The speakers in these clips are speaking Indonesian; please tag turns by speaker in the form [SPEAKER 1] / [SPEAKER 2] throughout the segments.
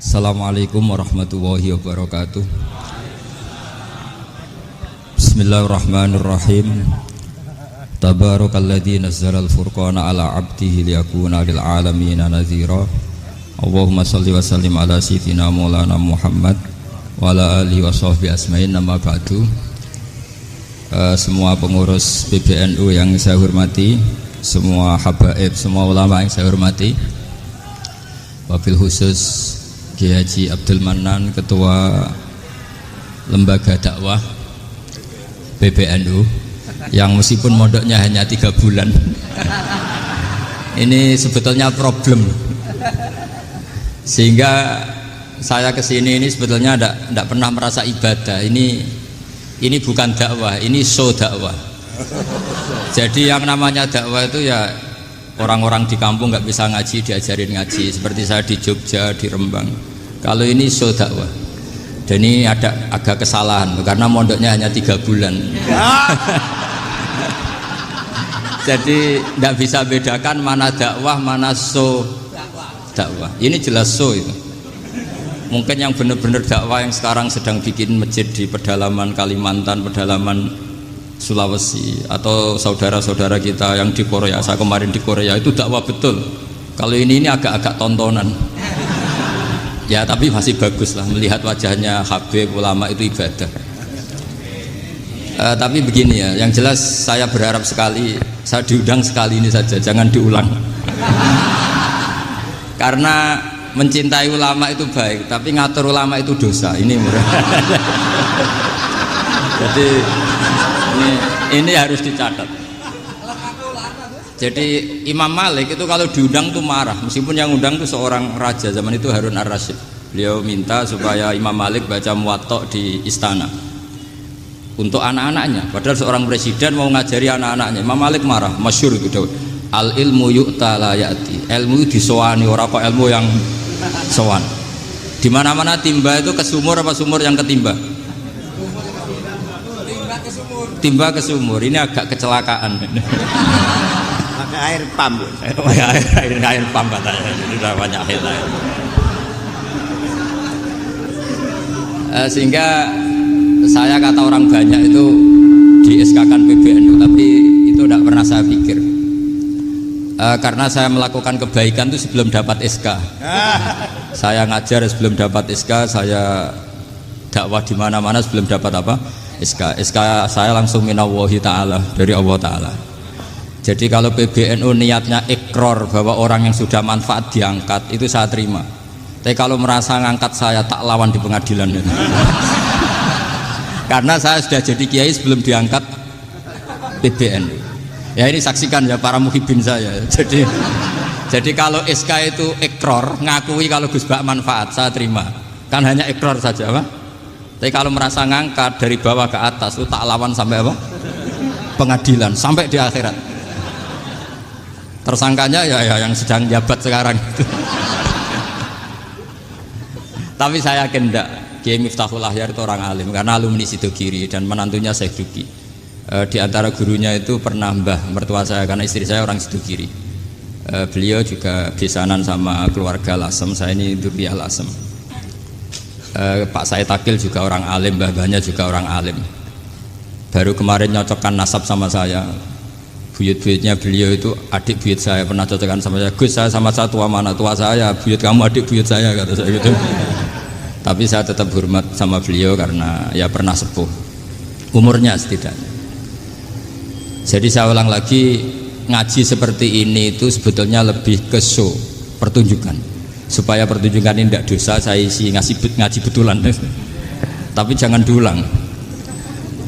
[SPEAKER 1] Assalamualaikum warahmatullahi wabarakatuh. Bismillahirrahmanirrahim. Tabarakalladzi nazzalal furqana ala 'abdihi liyakuna lil 'alamin nadhira. Allahumma shalli wa sallim ala sayyidina Maulana Muhammad wa ala alihi wa sahbihi asma'in. Nama ba'du. Semua pengurus PBNU yang saya hormati, semua habaib, semua ulama yang saya hormati, wabil khusus Kiai Haji Abdul Manan, Ketua Lembaga Dakwah PBNU, yang meskipun mondoknya hanya 3 bulan ini sebetulnya problem, sehingga saya kesini ini sebetulnya tidak pernah merasa ibadah. Ini bukan dakwah, ini show dakwah. Jadi yang namanya dakwah itu ya orang-orang di kampung nggak bisa ngaji diajarin ngaji, seperti saya di Jogja, di Rembang. Kalau ini show dakwah, dan ini ada agak kesalahan karena mondoknya hanya 3 bulan. Jadi tidak bisa bedakan mana dakwah, mana show dakwah. Ini jelas show itu. Mungkin yang benar-benar dakwah yang sekarang sedang bikin masjid di pedalaman Kalimantan, pedalaman Sulawesi, atau saudara-saudara kita yang di Korea, saya kemarin di Korea, itu dakwah betul. Kalau ini agak-agak tontonan ya, tapi masih bagus lah melihat wajahnya habib ulama, itu ibadah. Tapi begini ya, yang jelas saya berharap sekali, saya diundang sekali ini saja, jangan diulang. Karena mencintai ulama itu baik, tapi ngatur ulama itu dosa. Ini murah. Jadi ini harus dicatat. Jadi Imam Malik itu kalau diundang tuh marah, meskipun yang undang tuh seorang raja zaman itu, Harun ar-Rasyid. Beliau minta supaya Imam Malik baca Muwatta di istana untuk anak-anaknya, padahal seorang presiden mau ngajari anak-anaknya. Imam Malik marah, masyhur itu Daud. Al ilmu yu'ta la ya'ti. Ilmu disowani, ora kok ilmu yang sowan. Di mana-mana timba itu ke sumur apa sumur yang ketimba? Timba ke sumur. Ini agak kecelakaan.
[SPEAKER 2] Pakai air pam.
[SPEAKER 1] air pam katanya. Ini udah banyak air. Sehingga saya kata orang banyak itu di SK-kan PBNU, tapi itu tidak pernah saya pikir. Karena saya melakukan kebaikan itu sebelum dapat SK. Saya ngajar sebelum dapat SK, saya dakwah di mana-mana sebelum dapat apa? SK. SK saya langsung minallahi ta'ala, dari Allah Ta'ala. Jadi kalau PBNU niatnya ikrar bahwa orang yang sudah manfaat diangkat, itu saya terima. Tapi kalau merasa ngangkat saya, tak lawan di pengadilan. Karena saya sudah jadi kiai sebelum diangkat PBNU. Ya ini saksikan ya para muhibin saya. Jadi kalau SK itu ikrar, ngakui kalau Gus Bak manfaat, saya terima. Kan hanya ikrar saja, Pak. Tapi kalau merasa ngangkat dari bawah ke atas, itu tak lawan sampai apa? Pengadilan, sampai di akhirat. Tersangkanya ya yang sedang jabat sekarang. Tapi saya yakin enggak. Kiai Miftahul Ahyar itu orang alim, karena alumni Sidogiri dan menantunya Syekh Duki. Di antara gurunya itu pernah mbah mertua saya, karena istri saya orang Sidogiri. Beliau juga besanan sama keluarga Lasem, saya ini Durriyah Lasem. Pak Said Akil juga orang alim, mbah-mbahnya juga orang alim. Baru kemarin nyocokkan nasab sama saya. Buyut-buyutnya beliau itu adik buyut saya, pernah cocokkan sama saya. Gus, saya sama saya tua mana? Tua saya, buyut kamu adik buyut saya, kata saya gitu. Tapi saya tetap hormat sama beliau karena ya pernah sepuh umurnya setidaknya. Jadi saya ulang lagi, ngaji seperti ini itu sebetulnya lebih ke show, pertunjukan, supaya pertunjukan ini tidak dosa. Saya isi ngaji betulan. Tapi jangan diulang,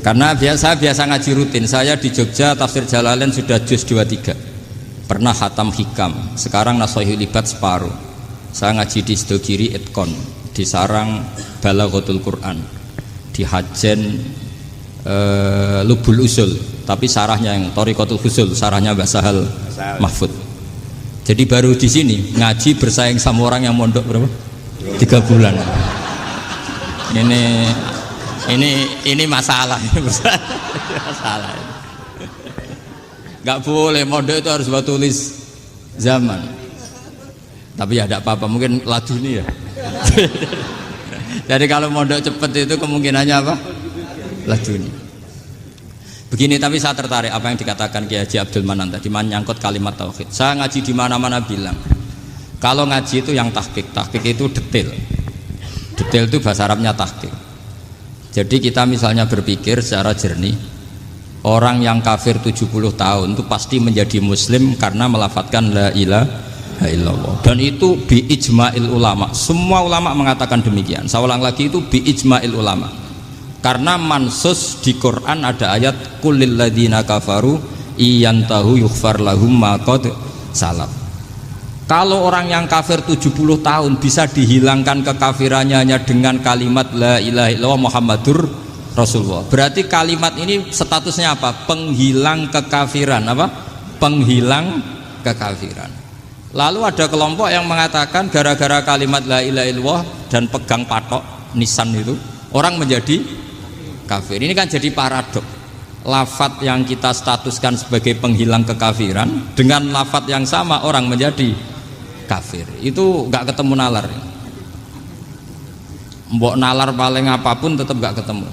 [SPEAKER 1] karena biasa ngaji rutin. Saya di Jogja tafsir Jalalain sudah juz 23, pernah khatam hikam, sekarang Nashihul Ibad separuh. Saya ngaji di Sidogiri Itkon, di Sarang Balaghatul Quran, di Hajen Lubul Usul, tapi sarahnya yang Thariqatul Husul, sarahnya Mbah Sahal Mahfud. Jadi baru di sini ngaji bersaing sama orang yang mondok berapa? 3 bulan. Ini masalah. Masalah. Nggak boleh mondok itu harus buat tulis zaman. Tapi ya tidak apa-apa, mungkin laduni ya. Jadi kalau mondok cepet itu kemungkinannya apa? Laduni. Begini, tapi saya tertarik apa yang dikatakan Kiai Haji Abdul Manan tadi menyangkut kalimat tauhid. Saya ngaji di mana-mana bilang, kalau ngaji itu yang tahqiq itu detail. Detail itu bahasa Arabnya tahqiq. Jadi kita misalnya berpikir secara jernih, orang yang kafir 70 tahun itu pasti menjadi muslim karena melafadzkan la ilaha illallah. Dan itu bi ijma'il ulama. Semua ulama mengatakan demikian. Saya ulang lagi, itu bi ijma'il ulama. Karena mansus di Quran ada ayat kulil ladina kafaru iyantahu yughfar lahum ma qad salaf. Kalau orang yang kafir 70 tahun bisa dihilangkan kekafirannya hanya dengan kalimat la ilaha illallah Muhammadur Rasulullah. Berarti kalimat ini statusnya apa? Penghilang kekafiran, apa? Penghilang kekafiran. Lalu ada kelompok yang mengatakan gara-gara kalimat la ilaha illallah dan pegang patok nisan itu orang menjadi kafir. Ini kan jadi paradok. Lafadz yang kita statuskan sebagai penghilang kekafiran dengan lafadz yang sama orang menjadi kafir. Itu nggak ketemu nalar. Mbok nalar paling apapun tetap nggak ketemu.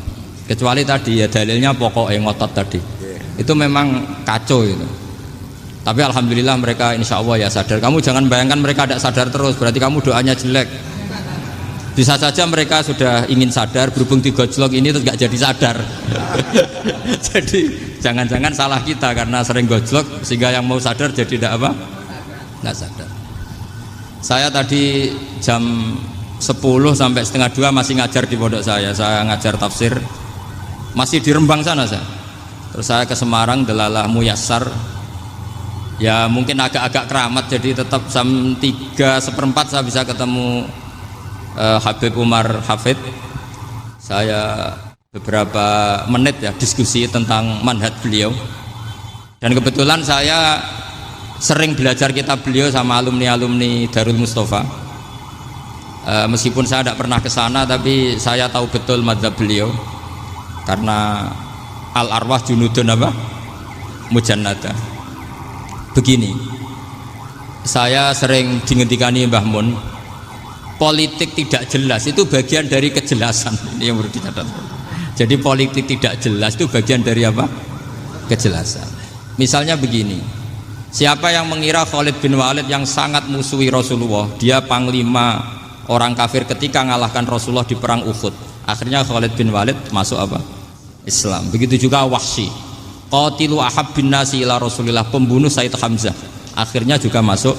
[SPEAKER 1] Kecuali tadi ya dalilnya pokoknya ngotot tadi. Itu memang kacau itu. Tapi alhamdulillah mereka insya Allah ya sadar. Kamu jangan bayangkan mereka tidak sadar terus, berarti kamu doanya jelek. Bisa saja mereka sudah ingin sadar, berhubung digojlok ini terus nggak jadi sadar. Jadi jangan-jangan salah kita karena sering gojlok sehingga yang mau sadar jadi tidak apa? Nggak sadar. Saya tadi jam 10 sampai setengah 2 masih ngajar di pondok saya. Saya ngajar tafsir masih di Rembang sana saya. Terus saya ke Semarang Delalah Muyassar. Ya mungkin agak-agak keramat, jadi tetap jam 3:04 saya bisa ketemu Habib Umar Hafid. Saya beberapa menit ya diskusi tentang manhaj beliau. Dan kebetulan saya sering belajar kitab beliau sama alumni-alumni Darul Mustafa. Meskipun saya tidak pernah ke sana, tapi saya tahu betul mazhab beliau karena al-arwah junudun apa? Mujannada. Begini, saya sering dingetikani Mbah Mun, politik tidak jelas itu bagian dari kejelasan. Ini yang perlu dicatat. Jadi politik tidak jelas itu bagian dari apa? Kejelasan. Misalnya begini, siapa yang mengira Khalid bin Walid yang sangat musuhi Rasulullah, dia panglima orang kafir ketika ngalahkan Rasulullah di perang Uhud, akhirnya Khalid bin Walid masuk apa? Islam. Begitu juga Wahsy, qatilu ahabbin nasi ila Rasulillah, pembunuh Sayyid Hamzah, akhirnya juga masuk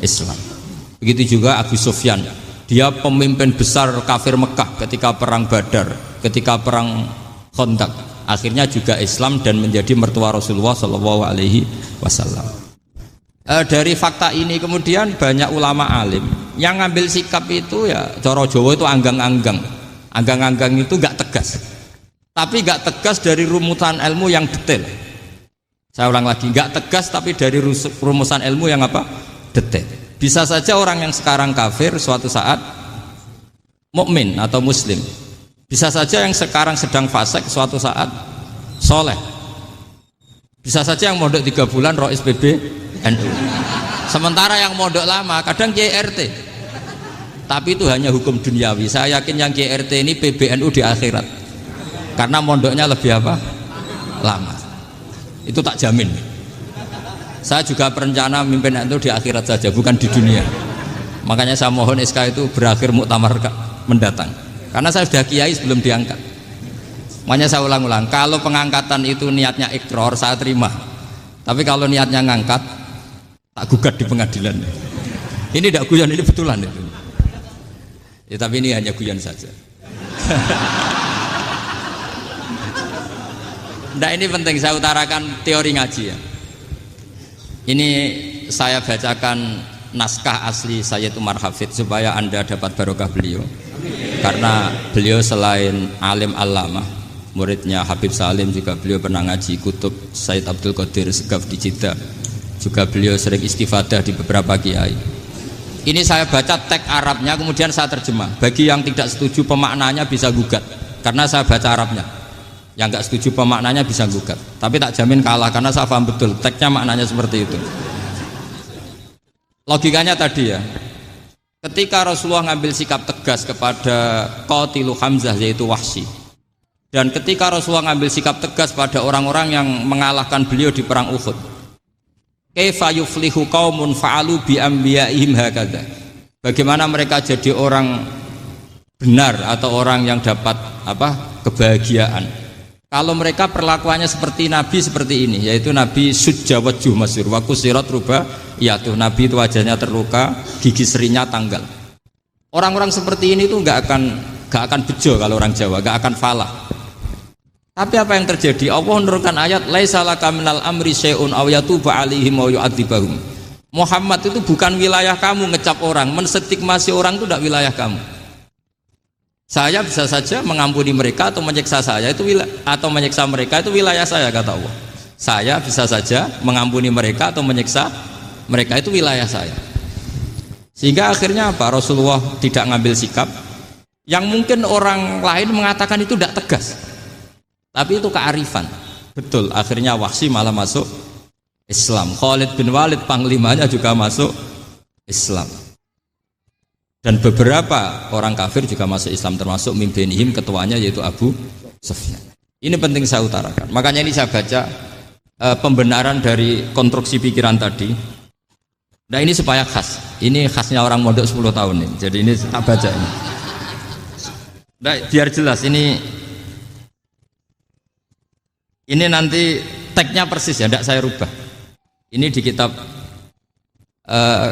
[SPEAKER 1] Islam. Begitu juga Abu Sufyan, dia pemimpin besar kafir Mekah ketika perang Badar, ketika perang Khandaq, akhirnya juga Islam dan menjadi mertua Rasulullah Shallallahu Alaihi Wasallam. Dari fakta ini kemudian banyak ulama alim yang ngambil sikap itu ya coro Jawa itu anggang-anggang. Anggang-anggang itu gak tegas, tapi gak tegas dari rumusan ilmu yang detail. Saya ulang lagi, gak tegas tapi dari rumusan ilmu yang apa? Detail. Bisa saja orang yang sekarang kafir suatu saat mukmin atau muslim. Bisa saja yang sekarang sedang fasik suatu saat soleh. Bisa saja yang mondok 3 bulan rois PBNU. Sementara yang mondok lama kadang KRT. Tapi itu hanya hukum duniawi. Saya yakin yang KRT ini PBNU di akhirat. Karena mondoknya lebih apa? Lama. Itu tak jamin. Saya juga berencana mimpin itu di akhirat saja, bukan di dunia. Makanya saya mohon SK itu berakhir muktamar mendatang. Karena saya sudah kiai sebelum diangkat. Makanya saya ulang-ulang, kalau pengangkatan itu niatnya ikrar, saya terima. Tapi kalau niatnya ngangkat, tak gugat di pengadilan. Ini tidak guyon, ini betulan itu. Ya, tapi ini hanya guyon saja. Nah, ini penting saya utarakan teori ngaji ya. Ini saya bacakan naskah asli Sayyid Umar Hafid supaya Anda dapat barokah beliau. Karena beliau selain alim allamah, muridnya Habib Salim, juga beliau pernah ngaji kutub Sayyid Abdul Qadir Segaf di Jeddah. Juga beliau sering istifadah di beberapa kiai. Ini saya baca teks Arabnya kemudian saya terjemah. Bagi yang tidak setuju pemaknanya bisa gugat karena saya baca Arabnya. Yang nggak setuju pemaknanya bisa gugat, tapi tak jamin kalah karena saya paham betul teksnya maknanya seperti itu. Logikanya tadi ya, ketika Rasulullah ngambil sikap tegas kepada Qatilu Hamzah yaitu Wahsy, dan ketika Rasulullah ngambil sikap tegas pada orang-orang yang mengalahkan beliau di perang Uhud, kaifa yuflihu qaumun fa'alu bi anbiya'ihim hakadha, bagaimana mereka jadi orang benar atau orang yang dapat kebahagiaan kalau mereka perlakuannya seperti Nabi seperti ini, yaitu Nabi sujja wajhuh masyhur wa kusirat ruba, tuh Nabi itu wajahnya terluka, gigi serinya tanggal. Orang-orang seperti ini tuh nggak akan bejo kalau orang Jawa, nggak akan falah. Tapi apa yang terjadi? Allah menurunkan ayat laisa laka minal amri syai'un aw yatuba 'alaihim aw yu'adzibahum. Muhammad itu bukan wilayah kamu ngecap orang, menstigmasi orang itu tidak wilayah kamu. Saya bisa saja mengampuni mereka atau menyiksa saya itu atau menyiksa mereka itu wilayah saya, kata Allah. Saya bisa saja mengampuni mereka atau menyiksa mereka itu wilayah saya. Sehingga akhirnya apa? Rasulullah tidak ngambil sikap yang mungkin orang lain mengatakan itu tidak tegas. Tapi itu kearifan. Betul, akhirnya Wahsy malah masuk Islam. Khalid bin Walid panglimanya juga masuk Islam. Dan beberapa orang kafir juga masuk Islam, termasuk mimbenihim, ketuanya yaitu Abu Sufyan. Ini penting saya utarakan. Makanya ini saya baca pembenaran dari konstruksi pikiran tadi. Nah ini supaya khas. Ini khasnya orang mondok 10 tahun ini. Jadi ini tak baca ini. Nah, biar jelas ini nanti tagnya persis ya, tidak saya rubah. Ini di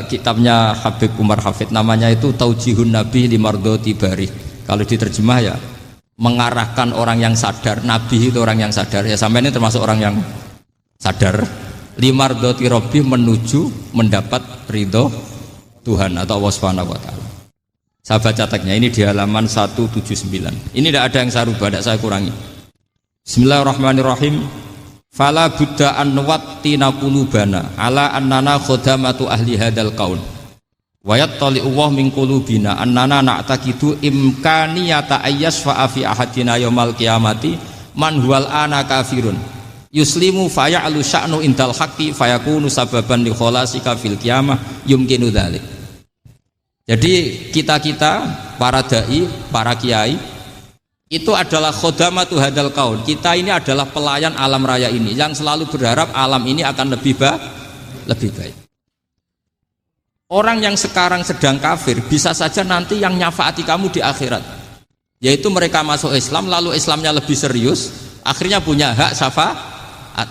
[SPEAKER 1] kitabnya Habib Umar Hafid, namanya itu Taujihun Nabi Limardoti Bari. Kalau diterjemah ya mengarahkan orang yang sadar. Nabi itu orang yang sadar ya, sampai ini termasuk orang yang sadar. Limardoti Robbi, menuju mendapat ridho Tuhan atau Allah Subhanahu wa Ta'ala. Saya baca tagnya ini di halaman 179. Ini tidak ada yang saya rubah, tidak saya kurangi. Bismillahirrahmanirrahim. Fala buddha an nuwattina qulubana ala annana khodamatu ahli hadal qaul wa yattali'u wa min qulubina annana na'taqidu imkaniyata ayyasfa'a fi ahadina yaumal qiyamati man huwal ana kafirun yuslimu faya'lu sya'nu indal haqqi fayakunu sababan li kholasika fil qiyamah yumkinu dzalik. Jadi kita para dai, para kiai itu adalah khodamatu hadal kaun. Kita ini adalah pelayan alam raya ini yang selalu berharap alam ini akan lebih baik. Orang yang sekarang sedang kafir bisa saja nanti yang nyafaati kamu di akhirat, yaitu mereka masuk Islam lalu Islamnya lebih serius, akhirnya punya hak syafaat.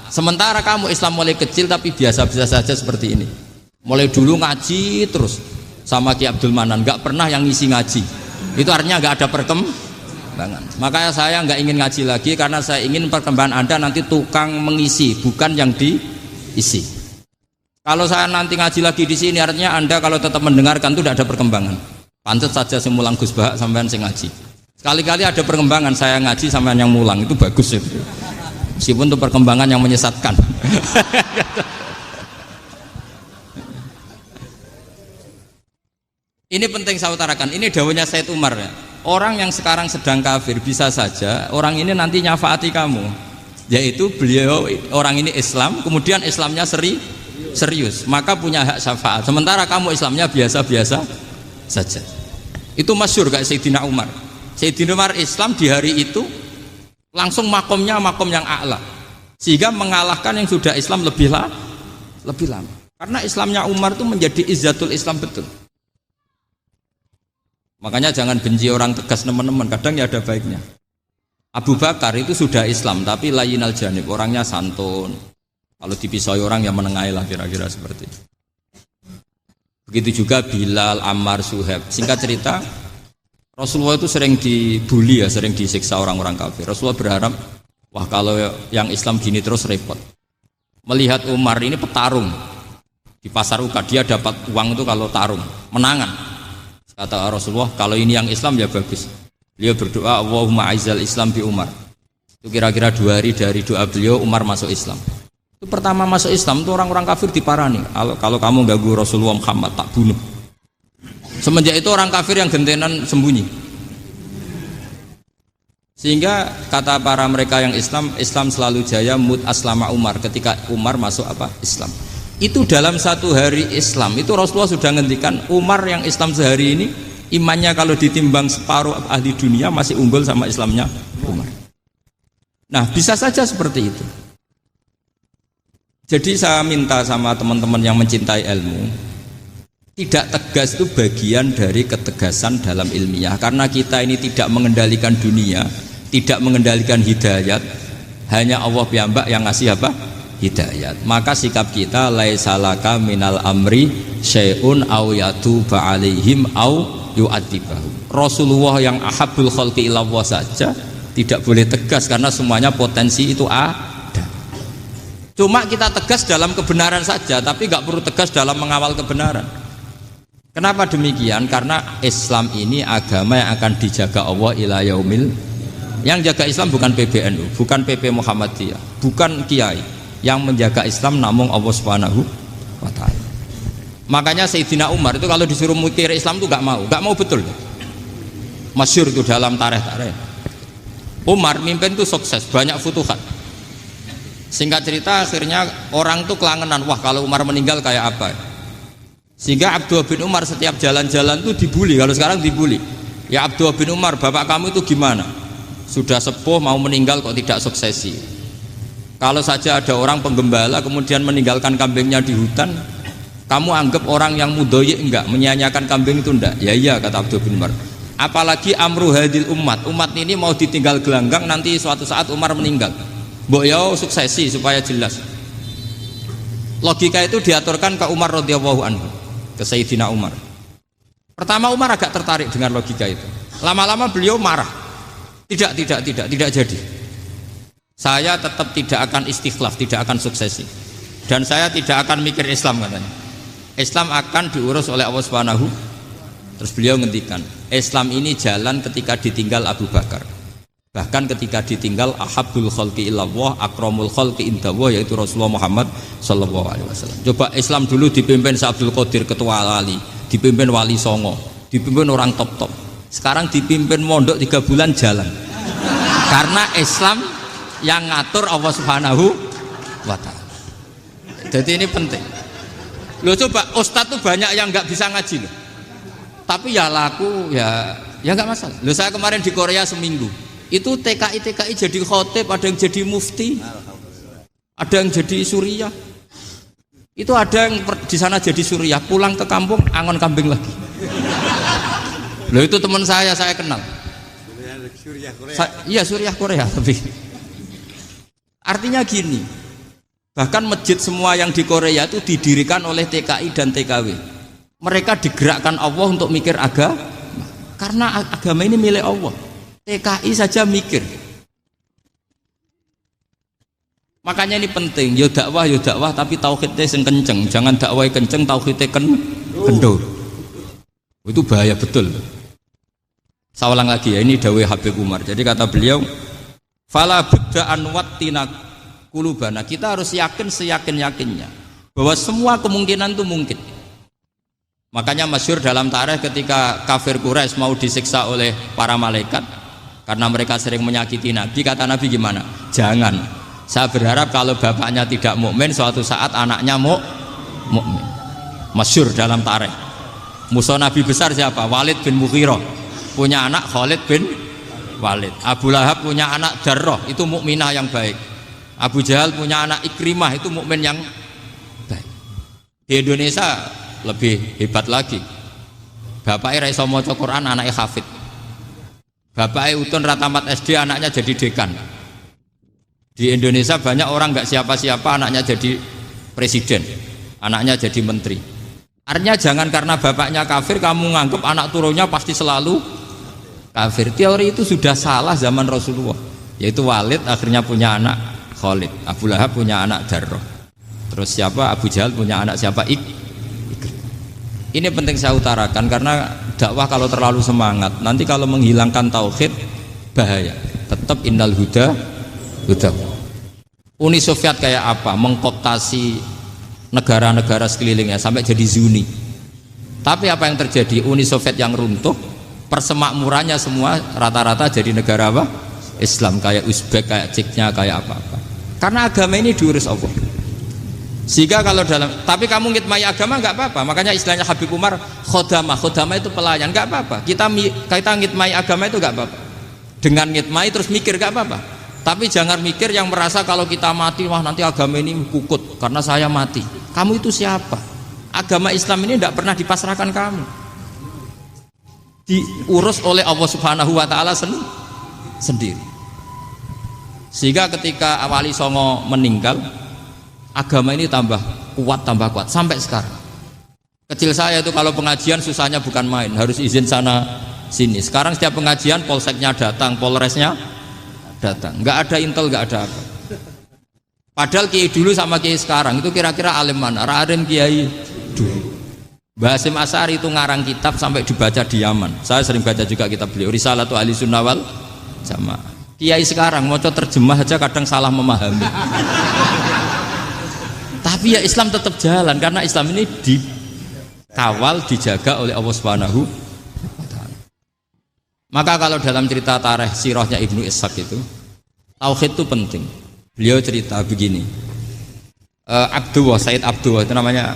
[SPEAKER 1] Sementara kamu Islam mulai kecil tapi biasa-biasa saja seperti ini, mulai dulu ngaji terus sama Ki Abdul Manan, nggak pernah yang ngisi ngaji, itu artinya nggak ada perkembangan. Makanya saya nggak ingin ngaji lagi karena saya ingin perkembangan Anda nanti tukang mengisi, bukan yang diisi. Kalau saya nanti ngaji lagi di sini, artinya Anda kalau tetap mendengarkan itu tidak ada perkembangan. Pantes saja semulang Gus Bahak sampean sing ngaji. Sekali-kali ada perkembangan, saya ngaji sampean yang mulang, itu bagus itu. Meskipun itu perkembangan yang menyesatkan. Ini penting saya utarakan. Ini dawuhnya Said Umar ya. Orang yang sekarang sedang kafir bisa saja orang ini nanti nyafaati kamu, yaitu beliau orang ini Islam, kemudian Islamnya serius, maka punya hak syafaat. Sementara kamu Islamnya biasa-biasa saja. Itu masyhur kayak Sayyidina Umar. Sayyidina Umar Islam di hari itu langsung makomnya makom yang a'la, sehingga mengalahkan yang sudah Islam lebih lama. Karena Islamnya Umar itu menjadi izzatul Islam betul. Makanya jangan benci orang tegas teman-teman, kadang ya ada baiknya. Abu Bakar itu sudah Islam tapi layinal janib, orangnya santun. Kalau dipisahi orang yang menengahi lah, kira-kira seperti itu. Begitu juga Bilal, Ammar, Suhaib. Singkat cerita, Rasulullah itu sering dibully ya, sering disiksa orang-orang kafir. Rasulullah berharap, wah kalau yang Islam gini terus repot. Melihat Umar ini petarung di pasar Uka, dia dapat uang itu kalau tarung, menangan. Kata Rasulullah, kalau ini yang Islam ya bagus. Beliau berdoa, Allahumma aizal Islam bi Umar. Itu kira-kira 2 hari dari doa beliau, Umar masuk Islam. Itu pertama masuk Islam itu orang-orang kafir diparani. Kalau kamu ganggu Rasulullah Muhammad tak bunuh. Semenjak itu orang kafir yang gentenan sembunyi. Sehingga kata para mereka yang Islam selalu jaya mut aslama Umar, ketika Umar masuk Islam. Itu dalam satu hari Islam itu Rasulullah sudah ngendikan Umar yang Islam sehari ini imannya kalau ditimbang separuh ahli dunia masih unggul sama Islamnya Umar. Nah bisa saja seperti itu. Jadi saya minta sama teman-teman yang mencintai ilmu, tidak tegas itu bagian dari ketegasan dalam ilmiah. Karena kita ini tidak mengendalikan dunia, tidak mengendalikan hidayat, hanya Allah piyambak yang ngasih apa? Hidayat. Maka sikap kita laisalaka minal amri syai'un aw yatuba alaihim aw yu'adzibahum. Rasulullah yang ahabbul khalqi ilallah saja tidak boleh tegas karena semuanya potensi itu ada. Cuma kita tegas dalam kebenaran saja, tapi nggak perlu tegas dalam mengawal kebenaran. Kenapa demikian? Karena Islam ini agama yang akan dijaga Allah ila yaumil. Yang jaga Islam bukan PBNU, bukan PP Muhammadiyah, bukan kiai. Yang menjaga Islam namun Allah Subhanahu wa ta'ala. Makanya Sayyidina Umar itu kalau disuruh mikir Islam itu nggak mau betul. Masyhur itu dalam tarikh. Umar mimpin itu sukses, banyak futuhat. Singkat cerita akhirnya orang tuh kelangenan, wah kalau Umar meninggal kayak apa. Sehingga Abdullah bin Umar setiap jalan-jalan tuh dibully. Kalau sekarang dibully, ya Abdullah bin Umar, bapak kamu itu gimana? Sudah sepuh mau meninggal kok tidak suksesi. Kalau saja ada orang penggembala kemudian meninggalkan kambingnya di hutan, kamu anggap orang yang mudoyik enggak, menyia-nyiakan kambing itu enggak? Ya iya, kata Abdullah bin Umar. Apalagi amru hadil umat ini mau ditinggal gelanggang, nanti suatu saat Umar meninggal. Mbok yo suksesi supaya jelas. Logika itu diaturkan ke Umar radhiyallahu anhu, ke Sayyidina Umar. Pertama Umar agak tertarik dengan logika itu. Lama-lama beliau marah. Tidak jadi. Saya tetap tidak akan istikhlaf, tidak akan suksesi. Dan saya tidak akan mikir Islam katanya. Islam akan diurus oleh Allah Subhanahu. Terus beliau ngendikan, Islam ini jalan ketika ditinggal Abu Bakar. Bahkan ketika ditinggal ahabbul khalqi ilallah, akramul khalqi indallah, yaitu Rasulullah Muhammad sallallahu alaihi wasallam. Coba Islam dulu dipimpin Abdul Qadir ketua wali, dipimpin Wali Songo, dipimpin orang top-top. Sekarang dipimpin mondok 3 bulan jalan. Karena Islam yang ngatur Allah Subhanahu wa ta'ala. Jadi ini penting. Loh coba ustadz tuh banyak yang nggak bisa ngaji loh. Tapi ya laku ya nggak masalah. Loh saya kemarin di Korea seminggu. Itu TKI jadi khotib, ada yang jadi mufti. Ada yang jadi suriah. Itu ada yang di sana jadi suriah, pulang ke kampung angon kambing lagi. Loh itu teman saya kenal. Suriah Korea. Iya suriah Korea tapi artinya gini, bahkan masjid semua yang di Korea itu didirikan oleh TKI dan TKW. Mereka digerakkan Allah untuk mikir agama, karena agama ini milik Allah. TKI saja mikir. Makanya ini penting, yo dakwah tapi tauhidnya sing kenceng, jangan dakwah kenceng tauhidnya kendor. Itu bahaya betul. Saya ulang lagi ya, ini dawuh Habib Umar. Jadi kata beliau, fala budda an wattina kulubana, kita harus yakin seyakin-yakinnya bahwa semua kemungkinan itu mungkin. Makanya masyhur dalam tarikh ketika kafir Quraisy mau disiksa oleh para malaikat karena mereka sering menyakiti Nabi, kata Nabi gimana? Jangan. Saya berharap kalau bapaknya tidak mukmin, suatu saat anaknya mukmin. Masyhur dalam tarikh. Musuh Nabi besar siapa? Walid bin Mughirah. Punya anak Khalid bin Walid. Abu Lahab punya anak Darrah, itu mukminah yang baik. Abu Jahal punya anak Ikrimah, itu mukmin yang baik. Di Indonesia lebih hebat lagi. Bapaknya ra iso maca Quran, anaknya hafid. Bapaknya utun ratamat SD, anaknya jadi dekan. Di Indonesia banyak orang nggak siapa-siapa, anaknya jadi presiden, anaknya jadi menteri. Artinya jangan karena bapaknya kafir kamu nganggap anak turunnya pasti selalu kafir. Teori itu sudah salah zaman Rasulullah. Yaitu Walid akhirnya punya anak Khalid, Abu Lahab punya anak Darrah. Terus siapa? Abu Jahal punya anak siapa? Ini penting saya utarakan karena dakwah kalau terlalu semangat, nanti kalau menghilangkan tauhid bahaya. Tetap innal huda. Uni Soviet kayak apa? Mengkooptasi negara-negara sekelilingnya sampai jadi Zuni. Tapi apa yang terjadi? Uni Soviet yang runtuh, persemakmurannya semua rata-rata jadi negara apa? Islam, kayak Uzbek, kayak Ceknya, kayak apa-apa. Karena agama ini diurus Allah. Sehingga kalau tapi kamu ngitmai agama nggak apa-apa. Makanya istilahnya Habib Umar khodamah itu pelayan, nggak apa-apa. Kita ngitmai agama itu nggak apa-apa. Dengan ngitmai terus mikir nggak apa-apa. Tapi jangan mikir yang merasa kalau kita mati, wah nanti agama ini kukut karena saya mati. Kamu itu siapa? Agama Islam ini tidak pernah dipasrahkan kamu. Diurus oleh Allah Subhanahu wa taala sendiri. Sehingga ketika Wali Songo meninggal, agama ini tambah kuat sampai sekarang. Kecil saya itu kalau pengajian susahnya bukan main, harus izin sana sini. Sekarang setiap pengajian polseknya datang, polresnya datang, nggak ada intel, nggak ada apa. Padahal kiai dulu sama kiai sekarang itu kira-kira alim mana? Alim kiai dulu. Mbah Hasyim Asy'ari itu ngarang kitab sampai dibaca di Yaman. Saya sering baca juga kitab beliau, Risalatu Ahli Sunnah wal Jamaah. Kiai sekarang mau terjemah aja kadang salah memahami. Tapi ya Islam tetap jalan karena Islam ini dikawal, dijaga oleh Allah Subhanahu wa taala. Maka kalau dalam cerita tarikh sirahnya Ibnu Ishaq itu, tauhid itu penting. Beliau cerita begini. Sayyid Abdullah itu namanya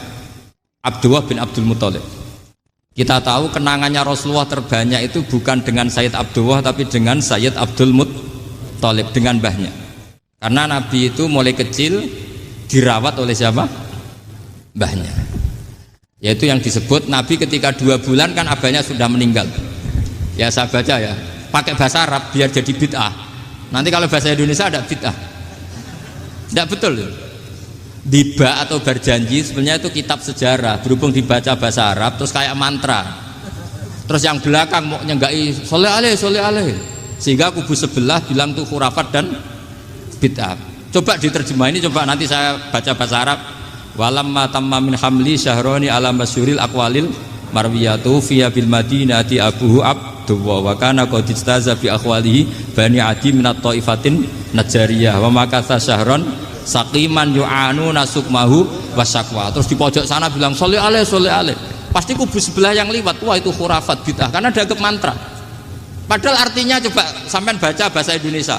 [SPEAKER 1] Abdullah bin Abdul Muthalib. Kita tahu kenangannya Rasulullah terbanyak itu bukan dengan Sayyid Abdullah tapi dengan Sayyid Abdul Muthalib, dengan mbahnya. Karena Nabi itu mulai kecil dirawat oleh siapa? Mbahnya. Yaitu yang disebut Nabi ketika 2 bulan kan abahnya sudah meninggal. Ya saya baca ya, pakai bahasa Arab biar jadi bid'ah. Nanti kalau bahasa Indonesia ada bid'ah. Tidak betul. Diba atau berjanji sebenarnya itu kitab sejarah, berhubung dibaca bahasa Arab terus kayak mantra. Terus yang belakang mau nyenggai soleh aleh, sehingga kubu sebelah bilang tuh khurafat dan bid'ah. Coba diterjemah ini, coba nanti saya baca bahasa Arab. Walamma tamma min hamli syahroni ala masyuril aqwalil marwiyatu fiya bil madinati abuhu Abdullah wa kana qad istaza bi akhwalihi bani adi minat taifatin najariyah wa makatha syahron saqiman yu'anu nasukmahu wasakwa. Terus di pojok sana bilang soleh aleh. Pasti kubu sebelah yang liwat, wah itu khurafat bid'ah karena dianggap mantra. Padahal artinya coba sampean baca bahasa Indonesia.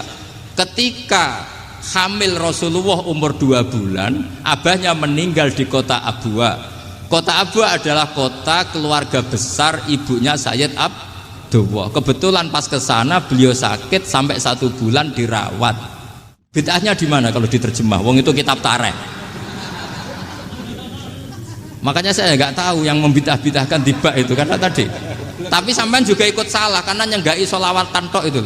[SPEAKER 1] Ketika hamil Rasulullah umur 2 bulan, abahnya meninggal di kota Abwa. Kota Abwa adalah kota keluarga besar ibunya Sayyid Abdullah. Kebetulan pas ke sana beliau sakit sampai 1 bulan dirawat. Bid'ahnya di mana kalau diterjemah? Wong itu kitab tarikh. Makanya saya nggak tahu yang membidah-bidahkan tiba itu karena tadi. Tapi sampean juga ikut salah karena nyenggai sholawat tantok itu.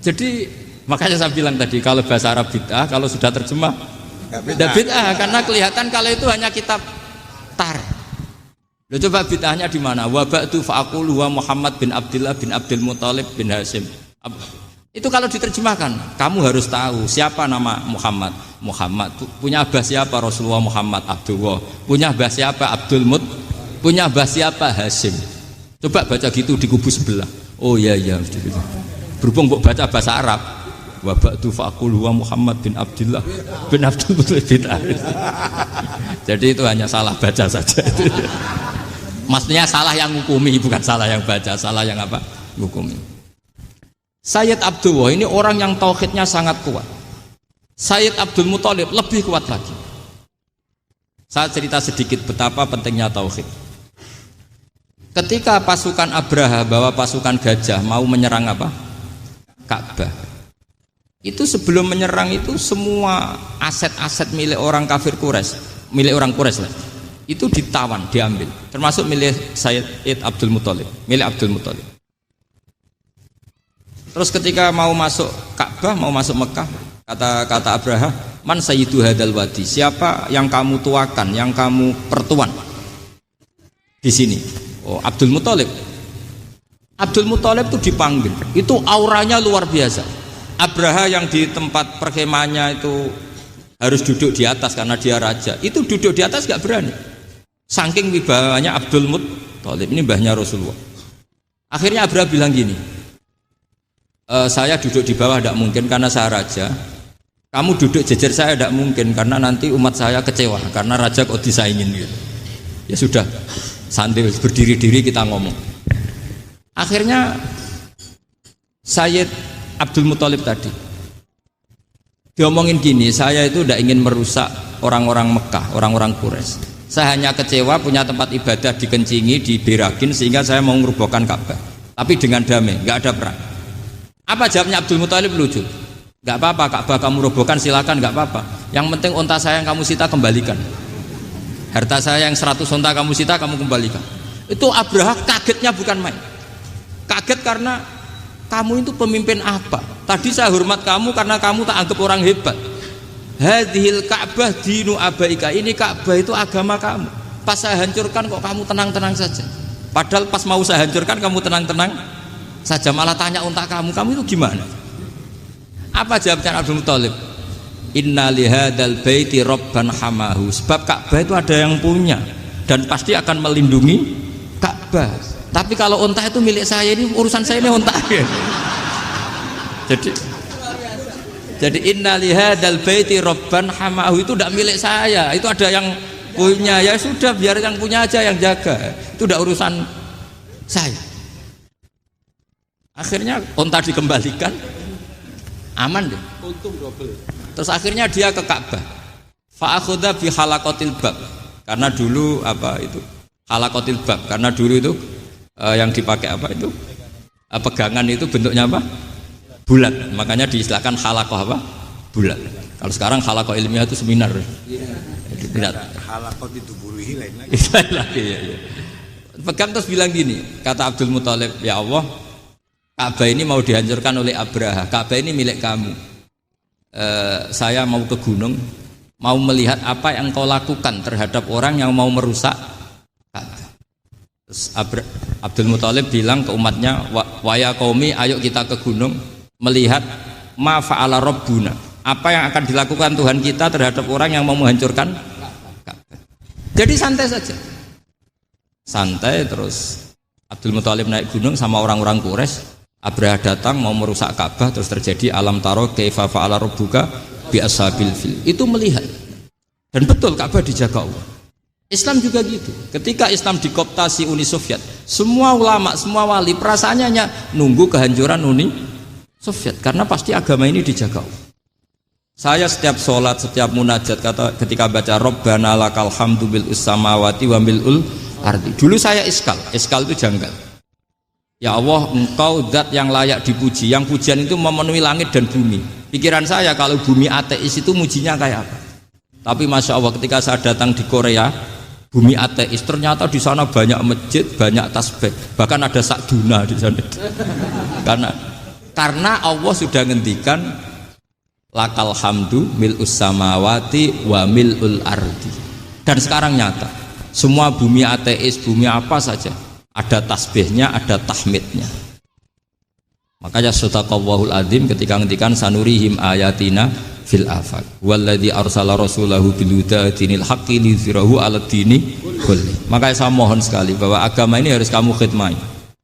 [SPEAKER 1] Jadi makanya saya bilang tadi kalau bahasa Arab bid'ah, kalau sudah terjemah tidak bid'ah karena kelihatan kalau itu hanya kitab tarikh. Lo coba bid'ahnya di mana? Wa ba'du fa'aqulu wa Muhammad bin Abdullah bin Abdul Muthalib bin Hasyim. Itu kalau diterjemahkan, kamu harus tahu siapa nama Muhammad. Muhammad punya abah siapa? Rasulullah Muhammad Abdullah. Punya abah siapa? Abdul Mut. Punya abah siapa? Hasyim. Coba baca gitu di kubu sebelah. Oh iya. Berhubung baca bahasa Arab. Wa ba'du fa'qulu wa Muhammad bin Abdullah bin Abdul Muthalib bin Jadi itu hanya salah baca saja. Maksudnya salah yang ngukumi, bukan salah yang baca, salah yang apa? Ngukumi. Sayyid Abdullah ini orang yang tauhidnya sangat kuat. Sayyid Abdul Muthalib lebih kuat lagi. Saya cerita sedikit betapa pentingnya tauhid. Ketika pasukan Abraha bawa pasukan gajah mau menyerang apa? Ka'bah. Itu sebelum menyerang itu semua aset-aset milik orang kafir Quraisy, milik orang Quraisy lah. Itu ditawan, diambil. Termasuk milik Sayyid Abdul Muthalib, milik Abdul Muthalib. Terus ketika mau masuk Ka'bah, mau masuk Mekah, kata Abraha, man sayyidu hadal wadi, siapa yang kamu tuakan, yang kamu pertuan di sini? Oh, Abdul Muthalib. Abdul Muthalib itu dipanggil, itu auranya luar biasa. Abraha yang di tempat perkemahannya itu harus duduk di atas karena dia raja, itu duduk di atas gak berani. Saking wibawanya Abdul Muthalib, ini mbahnya Rasulullah. Akhirnya Abraha bilang gini, saya duduk di bawah tidak mungkin karena saya raja. Kamu duduk jejer saya tidak mungkin karena nanti umat saya kecewa karena raja kok disaingin gitu. Ya sudah, sambil berdiri-diri kita ngomong. Akhirnya Sayyid Abdul Muthalib tadi diomongin gini, saya itu tidak ingin merusak orang-orang Mekah, orang-orang Quraisy. Saya hanya kecewa punya tempat ibadah dikencingi, diberakin sehingga saya mau merubuhkan Ka'bah. Tapi dengan damai, nggak ada perang. Apa jawabnya Abdul Muthalib? Lucu. Nggak apa-apa, Ka'bah kamu robohkan silakan, nggak apa-apa. Yang penting unta saya yang kamu sita kembalikan. Harta saya yang 100 unta kamu sita kamu kembalikan. Itu Abraha kagetnya bukan main. Kaget karena kamu itu pemimpin apa? Tadi saya hormat kamu karena kamu tak anggap orang hebat. Hadhil Ka'bah dinu abaika, ini Ka'bah itu agama kamu. Pas saya hancurkan kok kamu tenang-tenang saja. Padahal pas mau saya hancurkan kamu tenang-tenang saja, malah tanya unta kamu itu gimana? Apa jawabnya Abdul Muthalib? Inna lihadal baiti rabban hamahu. Sebab Ka'bah itu ada yang punya dan pasti akan melindungi Ka'bah. Tapi kalau unta itu milik saya, ini urusan saya, ini unta. Jadi inna lihadal baiti rabban hamahu itu tidak milik saya, itu ada yang punya. Ya sudah, biar yang punya aja yang jaga, itu tidak urusan saya. Akhirnya unta dikembalikan, aman deh, untung double. Terus akhirnya dia ke Ka'bah, fa'akhudha bi halaqatil bab, karena dulu apa itu halaqatil bab, karena dulu itu yang dipakai apa itu pegangan itu bentuknya apa, bulat, makanya diistilahkan halaqah apa, bulat. Kalau sekarang halaqah ilmiah itu seminar. Tidak.
[SPEAKER 2] Halaqah itu buruhi lain lagi.
[SPEAKER 1] Ya. Pegang terus bilang gini, kata Abdul Muthalib, ya Allah, Ka'bah ini mau dihancurkan oleh Abraha. Ka'bah ini milik kamu. Saya mau ke gunung, mau melihat apa yang kau lakukan terhadap orang yang mau merusak Ka'bah. Terus Abdul Muthalib bilang ke umatnya, wa ya qaumi, ayo kita ke gunung melihat ma fa'ala rabbuna, apa yang akan dilakukan Tuhan kita terhadap orang yang mau menghancurkan Ka'bah. Jadi santai saja, santai. Terus Abdul Muthalib naik gunung sama orang-orang Quraisy. Abraha datang mau merusak Ka'bah, terus terjadi alam taro kaifa fa'ala rabbuka bi ashabil fil. Itu melihat, dan betul Ka'bah dijaga Allah. Islam juga gitu. Ketika Islam dikooptasi Uni Soviet, semua ulama, semua wali perasaannya hanya nunggu kehancuran Uni Soviet, karena pasti agama ini dijaga Allah. Saya setiap sholat, setiap munajat, ketika baca Rabbana lakal hamdu bil samawati wa mil'ul ardi. Dulu saya iskal itu janggal. Ya Allah, engkau zat yang layak dipuji, yang pujian itu memenuhi langit dan bumi. Pikiran saya kalau bumi ateis itu mujinya kayak apa? Tapi Masya Allah, ketika saya datang di Korea, bumi ateis, ternyata di sana banyak masjid, banyak tasbih, bahkan ada sakduna di sana. Karena Allah sudah ngendikan lakal hamdu mil'us samawati wa mil'ul ardi. Dan sekarang nyata, semua bumi ateis, bumi apa saja, ada tasbihnya, ada tahmidnya. Makanya sadaqallahul adzim ketika ngendikan sanurihim ayatina fil afaq walladzi arsala rasulahu bil huda dinil haqqi liyuzhirahu 'alad dini kulli. Makanya saya mohon sekali bahwa agama ini harus kamu khidmah.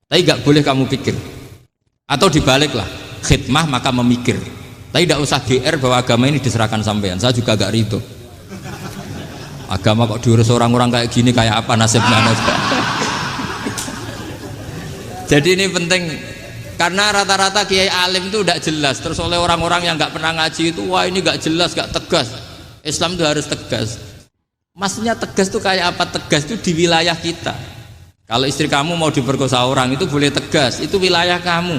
[SPEAKER 1] Tapi enggak boleh kamu pikir. Atau dibaliklah, khidmah maka memikir. Tapi tidak usah GR bahwa agama ini diserahkan sampean. Saya juga agak ridho. Agama kok diurus orang-orang kayak gini, kayak apa nasibnya? Jadi ini penting, karena rata-rata kiai alim itu tidak jelas. Terus oleh orang-orang yang nggak pernah ngaji itu, wah ini nggak jelas, nggak tegas. Islam itu harus tegas. Maksudnya tegas itu kayak apa? Tegas itu di wilayah kita. Kalau istri kamu mau diperkosa orang itu boleh tegas, itu wilayah kamu.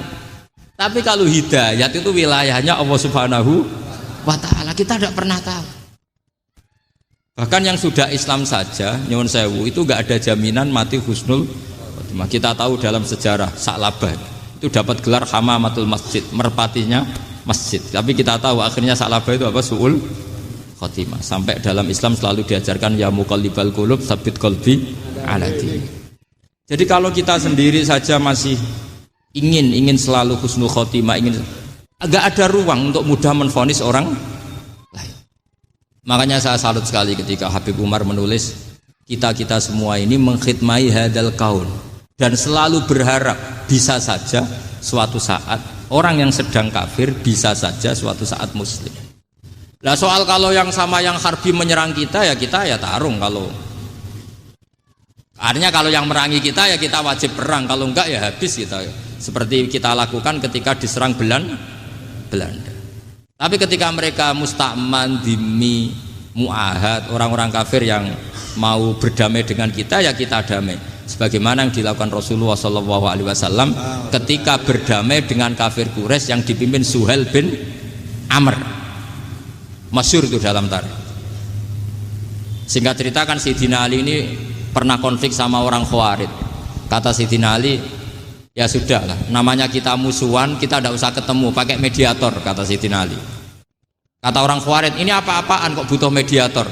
[SPEAKER 1] Tapi kalau hidayat itu wilayahnya Allah Subhanahu wa Ta'ala, kita tidak pernah tahu. Bahkan yang sudah Islam saja, nyuwun sewu, itu nggak ada jaminan mati husnul. Kita tahu dalam sejarah Sa'labah itu dapat gelar hamamatul masjid, merpatinya masjid. Tapi kita tahu akhirnya Sa'labah itu apa? Su'ul khotimah. Sampai dalam Islam selalu diajarkan ya muqallibal qulub tsabbit qalbi ala din. Jadi kalau kita sendiri saja masih ingin selalu husnul khotimah, agak ada ruang untuk mudah menvonis orang lain. Makanya saya salut sekali ketika Habib Umar menulis kita semua ini mengkhidmai hadal kaun, dan selalu berharap bisa saja suatu saat orang yang sedang kafir bisa saja suatu saat muslim. Nah soal kalau yang sama yang harbi menyerang kita ya tarung. Kalau artinya kalau yang merangi kita ya kita wajib perang, kalau enggak ya habis kita. Seperti kita lakukan ketika diserang Belanda. Tapi ketika mereka musta'man, dhimmi, muahad, orang-orang kafir yang mau berdamai dengan kita, ya kita damai. Sebagaimana yang dilakukan Rasulullah SAW ketika berdamai dengan kafir Quraisy yang dipimpin Suhail bin Amr. Masyhur itu dalam tarikh. Singkat cerita kan Sayyidina Ali ini pernah konflik sama orang Khawarij. Kata Sayyidina Ali, ya sudahlah, namanya kita musuhan, kita tidak usah ketemu, pakai mediator, kata Sayyidina Ali. Kata orang Khawarij, ini apa-apaan kok butuh mediator?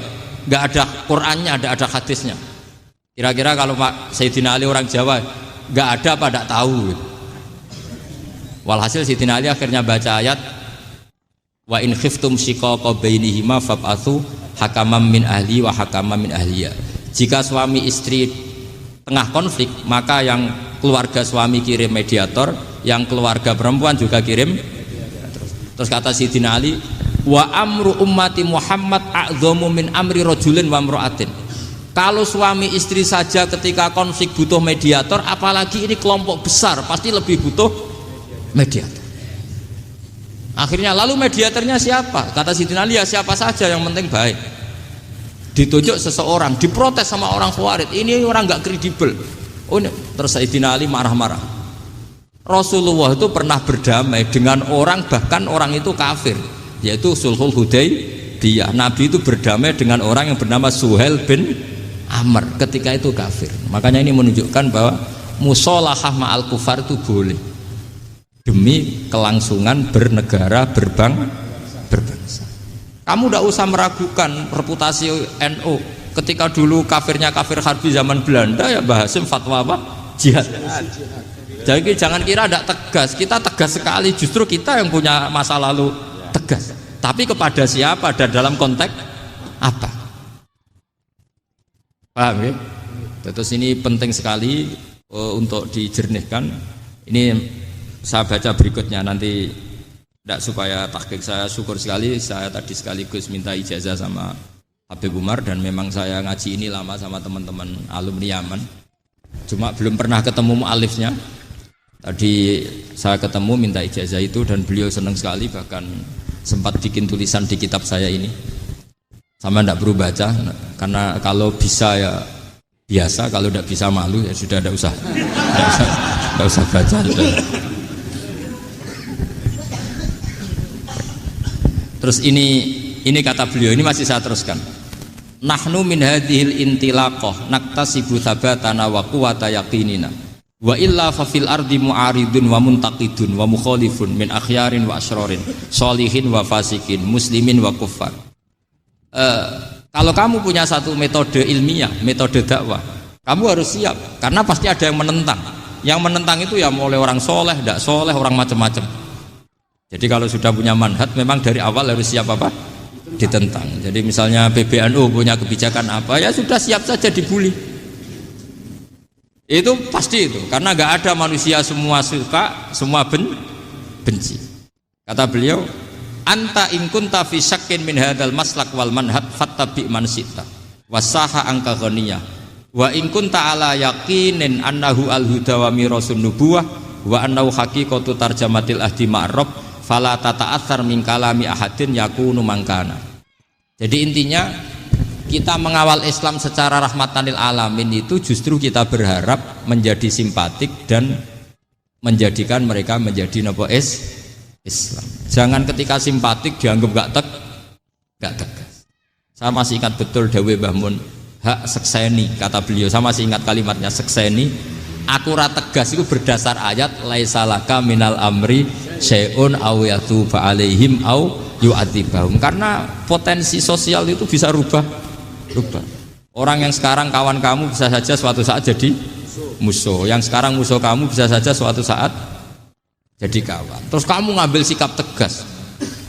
[SPEAKER 1] Nggak ada Qur'annya, ada hadisnya. Kira-kira kalau Pak Sayyidina Ali orang Jawa, nggak ada apa tidak tahu. Walhasil Sayyidina Ali akhirnya baca ayat, wa in khiftum shiqaqa bainihima fab'atsu hakaman min ahli wa hakaman min ahliya. Jika suami istri tengah konflik, maka yang keluarga suami kirim mediator, yang keluarga perempuan juga kirim. Terus kata Sayyidina Ali, wa amru ummati Muhammad a'dhamu min amri rajulin wa imra'atin. Kalau suami istri saja ketika konflik butuh mediator, apalagi ini kelompok besar pasti lebih butuh mediator. Akhirnya lalu mediatornya siapa? Kata Sayyidina Ali, ya siapa saja yang penting baik. Ditunjuk seseorang, diprotes sama orang Khawarij, ini orang nggak kredibel. Oh, terus Sayyidina Ali marah-marah. Rasulullah itu pernah berdamai dengan orang, bahkan orang itu kafir, yaitu Sulhul Hudaybiyah. Nabi itu berdamai dengan orang yang bernama Suhail bin Amr, ketika itu kafir. Makanya ini menunjukkan bahwa musolahah ma'al kufar itu boleh demi kelangsungan bernegara, berbangsa. Kamu tidak usah meragukan reputasi NU. Ketika dulu kafirnya kafir harbi zaman Belanda, ya Mbah Hasim fatwa apa? Jihad. Jadi jangan kira tidak tegas, kita tegas sekali. Justru kita yang punya masa lalu tegas. Tapi kepada siapa dan dalam konteks apa? Paham ya? Terus ini penting sekali untuk dijernihkan. Ini saya baca berikutnya nanti, tidak supaya tahqiq saya syukur sekali, saya tadi sekaligus minta ijazah sama Habib Umar, dan memang saya ngaji ini lama sama teman-teman alumni Yaman, cuma belum pernah ketemu mu'alifnya. Tadi saya ketemu minta ijazah itu dan beliau senang sekali, bahkan sempat bikin tulisan di kitab saya ini. Sama tidak perlu baca, karena kalau bisa ya biasa, kalau tidak bisa malu ya sudah, tidak usah baca. Sudah. Terus ini kata beliau, ini masih saya teruskan. Nahnu min hadhil intilaqah naktasibu thabatana wa quwwata yaqinina wa illa fa fil ardi mu'aridun wa muntaqidun wa mukhalifun min akhyarin wa asyrarin sholihin wa fasikin muslimin wa kuffar. Kalau kamu punya satu metode ilmiah, metode dakwah, kamu harus siap, karena pasti ada yang menentang. Yang menentang itu ya mulai orang soleh, tidak soleh, orang macam-macam. Jadi kalau sudah punya manhaj, memang dari awal harus siap apa? Ditentang. Jadi misalnya PBNU punya kebijakan apa, ya sudah siap saja dibully. Itu pasti itu, karena nggak ada manusia semua suka, semua benci. Kata beliau, anta in kunta fi syakkin min hadzal maslak wal manhaj fattabi man syi'ta wasaha angka ghaniyah wa in kunta ala yaqinin annahu al huda wa mirasun nubuwah wa annahu haqiqatu tarjamatil ahdi ma'rab fala tata'atsar min kalami ahadin yakunu mangkana. Jadi intinya kita mengawal Islam secara rahmatan lil alamin itu justru kita berharap menjadi simpatik dan menjadikan mereka menjadi napa Islam. Jangan ketika simpatik dianggap gak tegas. Saya masih ingat betul dawuh Mbah Mun, hak sekseni, kata beliau. Saya masih ingat kalimatnya, sekseni. Akurat tegas itu berdasar ayat laisalaka minal amri syai'un aw yatuba alaihim aw yu'adzibahum. Karena potensi sosial itu bisa rubah. Orang yang sekarang kawan kamu bisa saja suatu saat jadi musuh. Yang sekarang musuh kamu bisa saja suatu saat jadi kawan. Terus kamu ngambil sikap tegas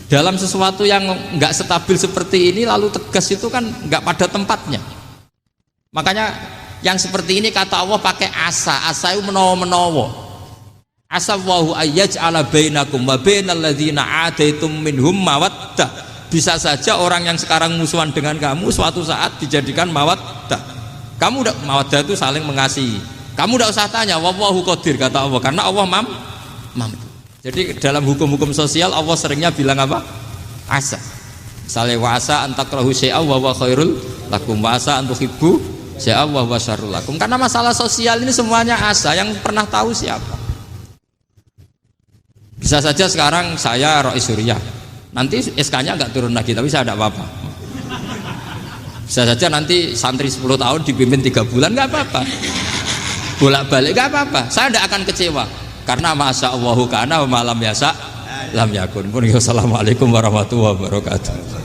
[SPEAKER 1] dalam sesuatu yang nggak stabil seperti ini, lalu tegas itu kan nggak pada tempatnya. Makanya yang seperti ini kata Allah pakai asa itu menawa. Asa wahu ayyaj'ala bainakum wa bainal ladzina adaitum minhum mawaddah. Bisa saja orang yang sekarang musuhan dengan kamu suatu saat dijadikan mawaddah. Kamu udah mawaddah itu saling mengasihi. Kamu udah usah tanya, wallahu qadir, kata Allah, karena Allah mampu. Jadi dalam hukum-hukum sosial Allah seringnya bilang apa? Asa. Sale wasa antakrahu syai'a wa huwa khairul lakum wasa antuhibbu syai'a wa huwa syarrul lakum. Karena masalah sosial ini semuanya asa, yang pernah tahu siapa? Bisa saja sekarang saya Rois Surya, nanti SK-nya enggak turun lagi tapi saya tidak apa-apa. Bisa saja nanti santri 10 tahun dipimpin 3 bulan enggak apa-apa. Bolak-balik enggak apa-apa. Saya tidak akan kecewa karena masya Allahu kana wa malam yasa lam yakun. Assalamualaikum warahmatullahi wabarakatuh.